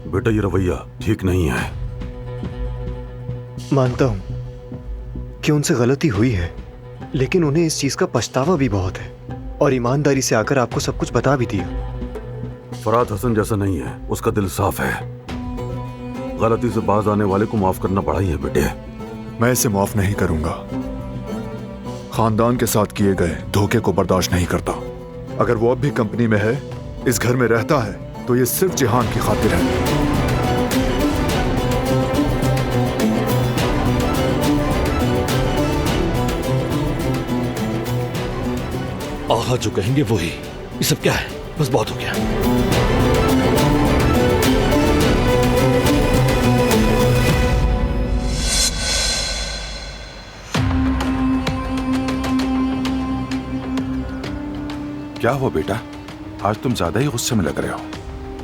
बेटा ये रवैया ठीक नहीं है। मानता हूं कि उनसे गलती हुई है, लेकिन उन्हें इस चीज का पछतावा भी बहुत है और ईमानदारी से आकर आपको सब कुछ बता भी दिया। फरहाद हसन जैसा नहीं है, उसका दिल साफ है। गलती से बाज आने वाले को माफ करना पड़ा ही है बेटे। मैं इसे माफ नहीं करूंगा। खानदान के साथ किए गए धोखे को बर्दाश्त नहीं करता। अगर वो अब भी कंपनी में है, इस घर में रहता है, तो ये सिर्फ जिहान की खातिर है। आहा जो कहेंगे वही। ये सब क्या है? बस बहुत हो गया। क्या हुआ बेटा? आज तुम ज्यादा ही गुस्से में लग रहे हो।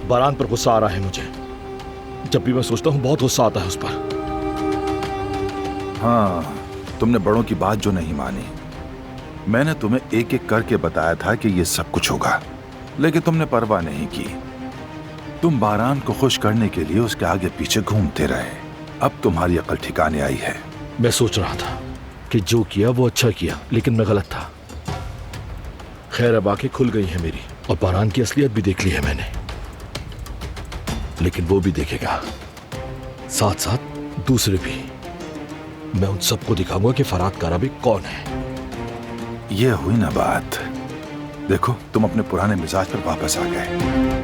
बारान पर गुस्सा आ रहा है मुझे। जब भी मैं सोचता हूं बहुत गुस्सा आता है उस पर। हाँ, तुमने बड़ों की बात जो नहीं मानी। मैंने तुम्हें एक एक करके बताया था कि ये सब कुछ होगा, लेकिन तुमने परवाह नहीं की। तुम बारान को खुश करने के लिए उसके आगे पीछे घूमते रहे। अब तुम्हारी अकल ठिकाने आई है। मैं सोच रहा था कि जो किया वो अच्छा किया, लेकिन मैं गलत था। खैर अब आंखें खुल गई हैं मेरी और बारान की असलियत भी देख ली है मैंने। लेकिन वो भी देखेगा, साथ साथ दूसरे भी। मैं उन सबको दिखाऊंगा कि फरहाद काराबिक कौन है। ये हुई ना बात। देखो तुम अपने पुराने मिजाज पर वापस आ गए।